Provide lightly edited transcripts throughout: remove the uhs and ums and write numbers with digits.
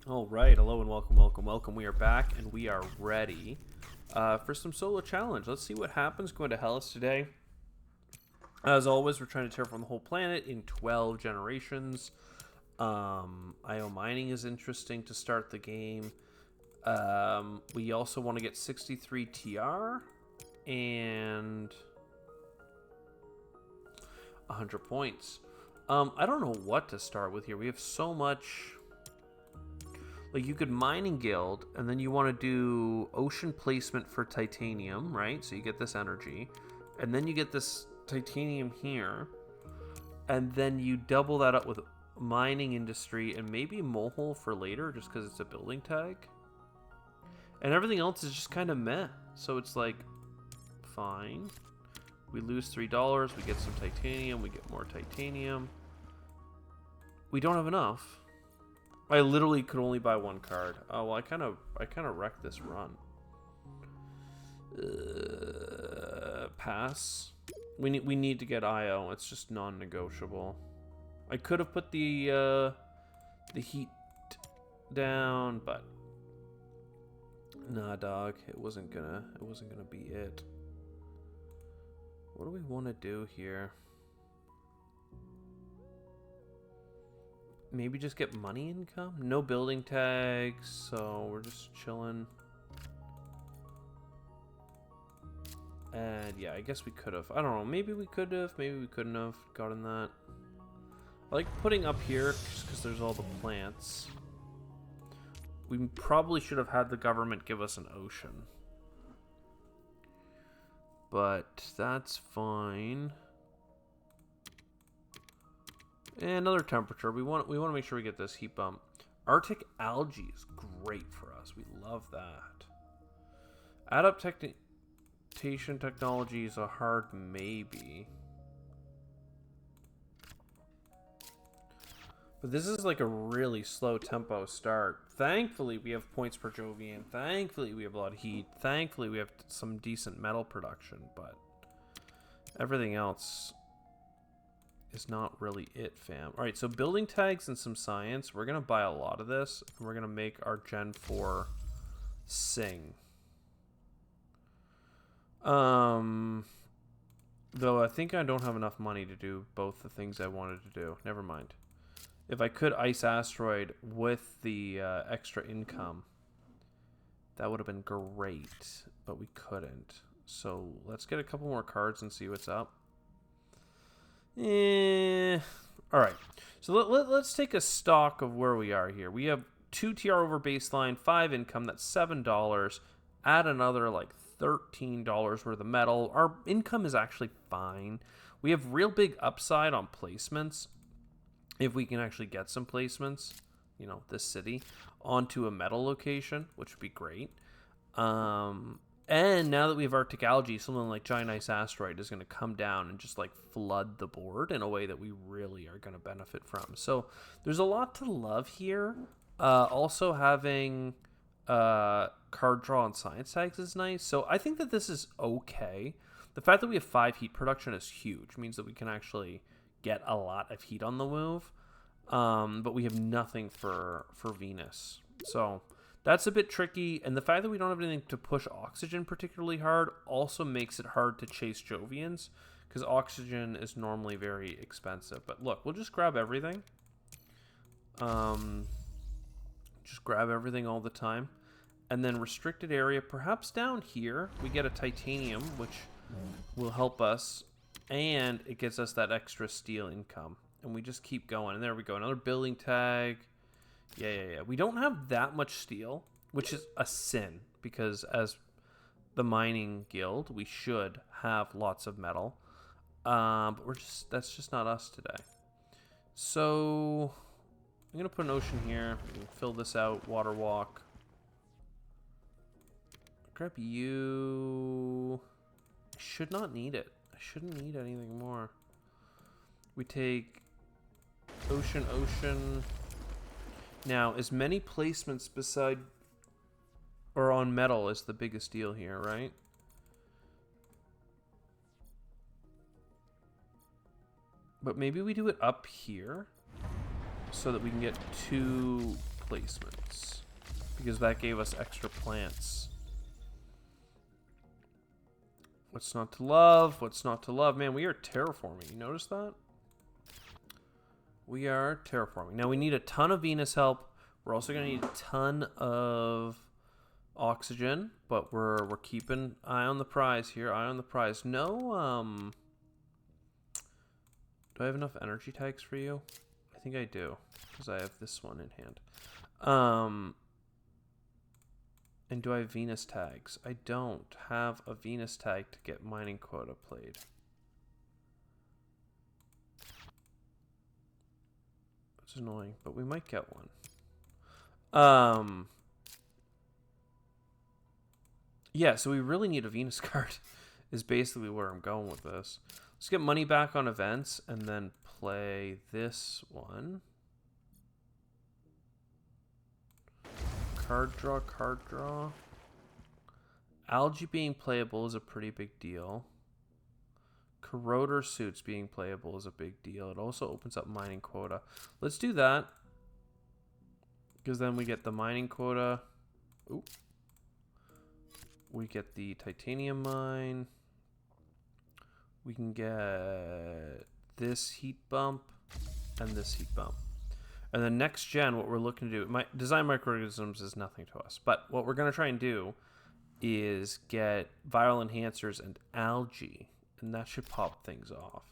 All right, hello and welcome, welcome, welcome. We are back and we are ready for some solo challenge. Let's see what happens. Going to Hellas today. As always, we're trying to terraform the whole planet in 12 generations. IO mining is interesting to start the game. We also want to get 63 TR and 100 points. I don't know what to start with here. We have so much. Like, you could mining guild, and then you want to do ocean placement for titanium, right? So you get this energy, and then you get this titanium here, and then you double that up with mining industry and maybe molehole for later, just because it's a building tag. And everything else is just kind of meh. So it's like, fine. We lose $3, we get some titanium, we get more titanium. We don't have enough. I literally could only buy one card. Oh well, I kind of wrecked this run. Pass. We need to get IO. It's just non-negotiable. I could have put the heat down, but nah, dog. It wasn't gonna be it. What do we want to do here? Maybe just get money income? No building tags, so we're just chilling. And yeah, I guess we could have. I don't know. Maybe we could have. Maybe we couldn't have gotten that. I like putting up here just because there's all the plants. We probably should have had the government give us an ocean. But that's fine. And another temperature. We want to make sure we get this heat bump. Arctic algae is great for us. We love that. Adaptation technology is a hard maybe. But this is like a really slow tempo start. Thankfully, we have points per Jovian. Thankfully, we have a lot of heat. Thankfully, we have some decent metal production. But everything else is not really it, fam. All right, so building tags and some science. We're going to buy a lot of this, and we're going to make our Gen 4 sing. Though I think I don't have enough money to do both the things I wanted to do. Never mind. If I could ice asteroid with the extra income, that would have been great, but we couldn't. So let's get a couple more cards and see what's up. All right. So let's take a stock of where we are here. We have 2 TR over baseline, 5 income. That's $7. Add another like $13 worth of metal. Our income is actually fine. We have real big upside on placements. If we can actually get some placements, you know, this city onto a metal location, which would be great. And now that we have Arctic algae, something like Giant Ice Asteroid is going to come down and just like flood the board in a way that we really are going to benefit from. So there's a lot to love here. Also having card draw and science tags is nice. So I think that this is okay. The fact that we have 5 heat production is huge. It means that we can actually get a lot of heat on the move. But we have nothing for Venus. So that's a bit tricky, and the fact that we don't have anything to push oxygen particularly hard also makes it hard to chase Jovians, because oxygen is normally very expensive. But look, we'll just grab everything. Just grab everything all the time. And then restricted area, perhaps down here, we get a titanium, which will help us, and it gets us that extra steel income. And we just keep going, and there we go. Another building tag. Yeah. We don't have that much steel, which is a sin, because as the mining guild, we should have lots of metal. But that's just not us today. So I'm going to put an ocean here. We can fill this out, water walk. Grab you. I should not need it. I shouldn't need anything more. We take ocean. Now, as many placements beside or on metal is the biggest deal here, right? But maybe we do it up here so that we can get 2 placements. because that gave us extra plants. What's not to love? What's not to love? Man, we are terraforming. You notice that? We are terraforming. Now we need a ton of Venus help. We're also going to need a ton of oxygen, but we're keeping eye on the prize here. Eye on the prize. No, do I have enough energy tags for you? I think I do, because I have this one in hand. And do I have Venus tags? I don't have a Venus tag to get mining quota played. It's annoying, but we might get one. Yeah, so we really need a Venus card is basically where I'm going with this. Let's get money back on events and then play this one. Card draw, card draw. Algae being playable is a pretty big deal. Corroder suits being playable is a big deal. It also opens up mining quota. Let's do that. Because then we get the mining quota. Ooh. We get the titanium mine. We can get this heat bump and this heat bump. And then next gen, what we're looking to do, design microorganisms is nothing to us. But what we're going to try and do is get viral enhancers and algae. And that should pop things off.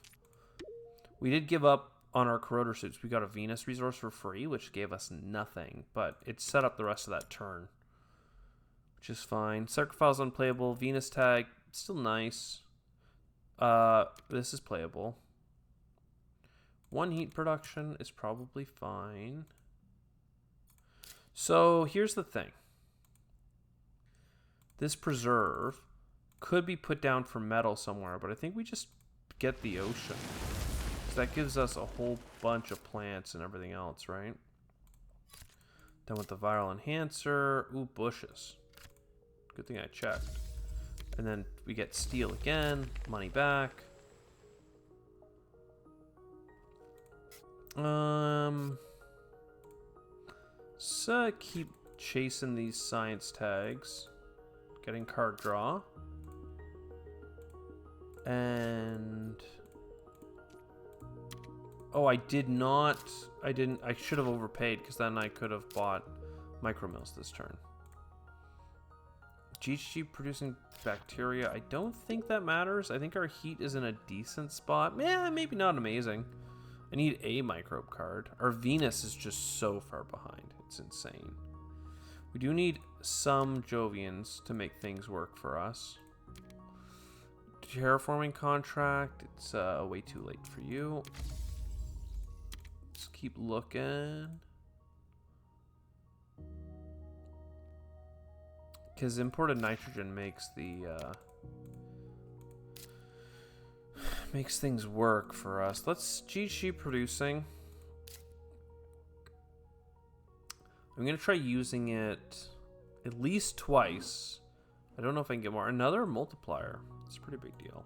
We did give up on our corroder suits. We got a Venus resource for free, which gave us nothing. But it set up the rest of that turn, which is fine. Circuit file's unplayable. Venus tag, still nice. This is playable. One heat production is probably fine. So here's the thing. This preserve could be put down for metal somewhere, but I think we just get the ocean. So that gives us a whole bunch of plants and everything else, right? Done with the viral enhancer. Ooh, bushes. Good thing I checked. And then we get steel again, money back. So keep chasing these science tags. Getting card draw. And oh, I should have overpaid because then I could have bought micromills this turn. GHG producing bacteria. I don't think that matters. I think our heat is in a decent spot. Yeah, maybe not amazing. I need a microbe card. Our Venus is just so far behind. It's insane. We do need some Jovians to make things work for us. Terraforming contract. It's way too late for you. Let's keep looking. Because imported nitrogen makes the makes things work for us. Let's GG producing. I'm gonna try using it at least twice. I don't know if I can get more. Another multiplier. It's a pretty big deal.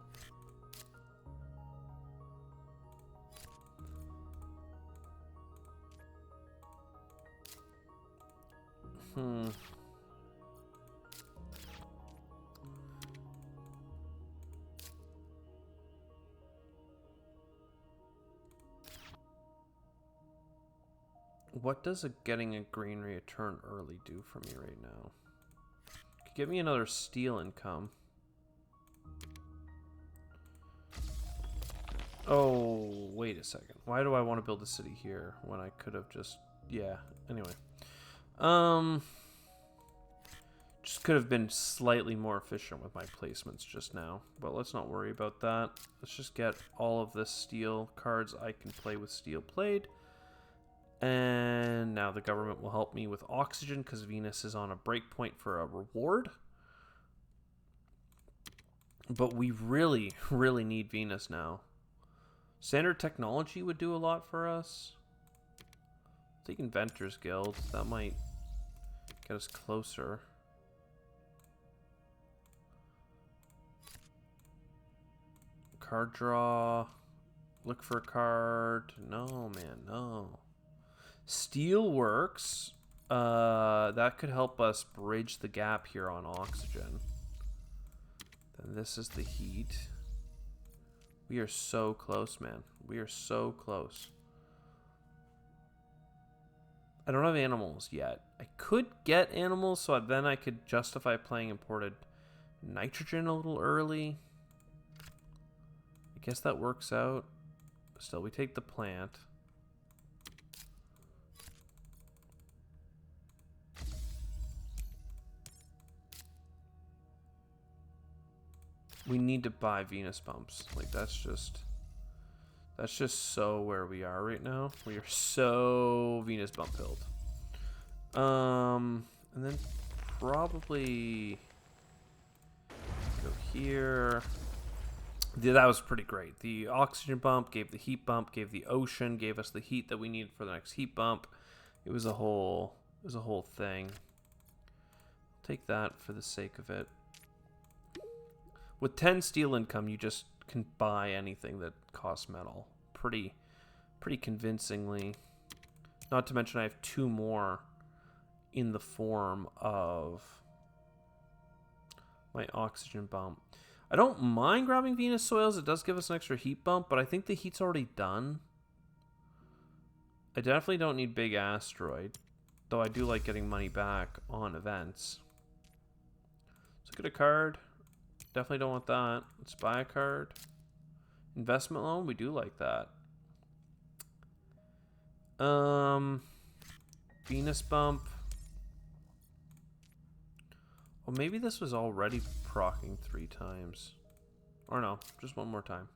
What does getting a green return early do for me right now? Could give me another steel income. Oh, wait a second. Why do I want to build a city here when I could have just... Yeah, anyway. Just could have been slightly more efficient with my placements just now. But let's not worry about that. Let's just get all of the steel cards I can play with steel played. And now the government will help me with oxygen because Venus is on a breakpoint for a reward. But we really, really need Venus now. Standard technology would do a lot for us. Take Inventors Guild. That might get us closer. Card draw. Look for a card. No, man, no. Steel works. That could help us bridge the gap here on oxygen. Then this is the heat. We are so close, man. We are so close. I don't have animals yet. I could get animals, so then I could justify playing imported nitrogen a little early. I guess that works out. Still, we take the plant. We need to buy Venus bumps. Like, that's just so where we are right now. We are so Venus bump pilled. And then probably go here. Yeah, that was pretty great. The oxygen bump gave the heat bump, gave the ocean, gave us the heat that we needed for the next heat bump. It was a whole thing. Take that for the sake of it. With 10 steel income, you just can buy anything that costs metal pretty convincingly. Not to mention I have 2 more in the form of my oxygen bump. I don't mind grabbing Venus soils. It does give us an extra heat bump, but I think the heat's already done. I definitely don't need big asteroid, though I do like getting money back on events. Let's look at a card. Definitely don't want that. Let's buy a card. Investment loan, we do like that. Venus bump. Well, maybe this was already proccing 3 times. Or no, just 1 more time.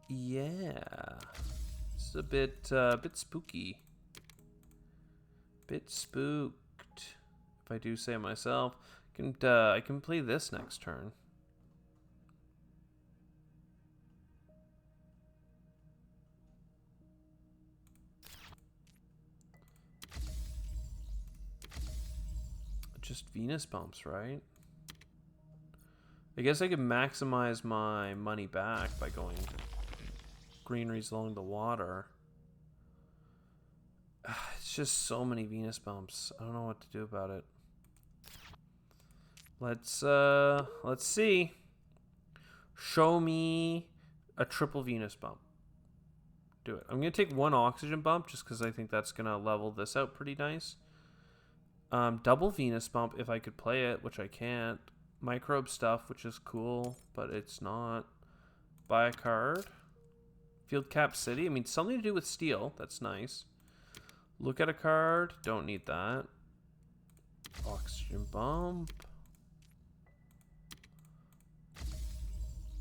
Yeah. This is a bit spooky. Bit spooked, if I do say myself. I can play this next turn. Just Venus bumps, right? I guess I could maximize my money back by going greeneries along the water. It's just so many Venus bumps. I don't know what to do about it. Let's see. Show me a triple Venus bump. Do it. I'm gonna take 1 oxygen bump just because I think that's gonna level this out pretty nice. Double Venus bump if I could play it, which I can't. Microbe stuff, which is cool, but it's not. Buy a card. Field Cap City. I mean, something to do with steel. That's nice. Look at a card. Don't need that. Oxygen bump.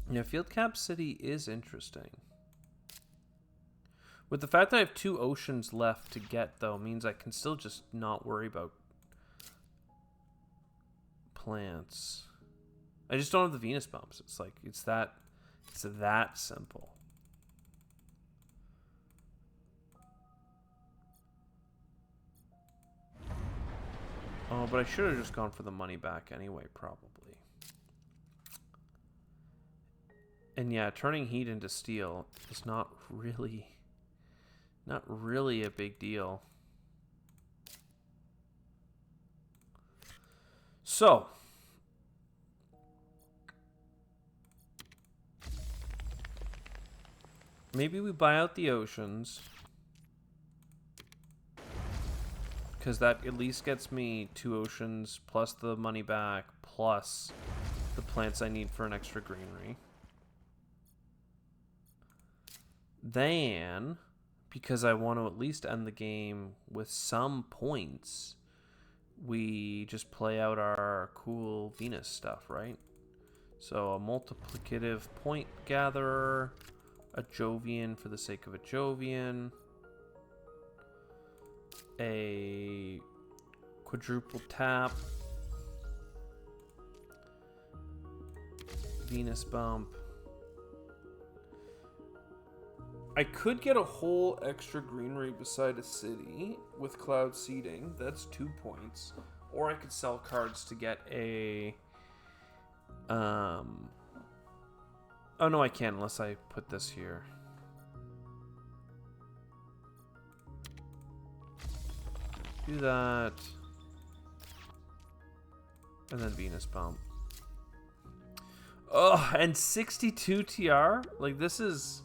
Yeah, Field Cap City is interesting. With the fact that I have 2 oceans left to get, though, means I can still just not worry about plants. I just don't have the Venus bumps. It's like it's that simple. Oh, but I should have just gone for the money back anyway, probably. And yeah, turning heat into steel is not really a big deal. So, maybe we buy out the oceans, because that at least gets me 2 oceans plus the money back plus the plants I need for an extra greenery. Then, because I want to at least end the game with some points, we just play out our cool Venus stuff, right? So a multiplicative point gatherer, a Jovian for the sake of a Jovian, a quadruple tap, Venus bump. I could get a whole extra greenery beside a city with cloud seeding. That's 2 points. Or I could sell cards to get a... Oh, no, I can't unless I put this here. Do that. And then Venus Pump. Oh, and 62 TR? Like, this is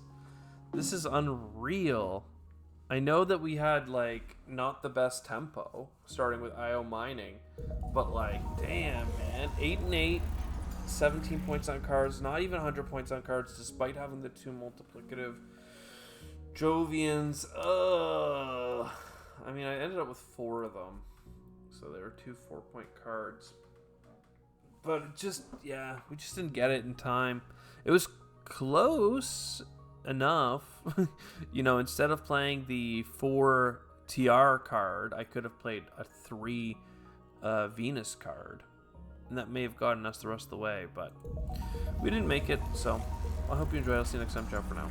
unreal. I know that we had, like, not the best tempo, starting with IO mining. But, like, damn, man. 8 and 8. 17 points on cards. Not even 100 points on cards, despite having the 2 multiplicative Jovians. Ugh. I mean, I ended up with 4 of them. So there were 2 4-point cards. But it just, yeah, we just didn't get it in time. It was close enough. You know, instead of playing the 4 TR card, I could have played a 3 Venus card. And that may have gotten us the rest of the way, but we didn't make it. So I hope you enjoyed. I'll see you next time. Ciao for now.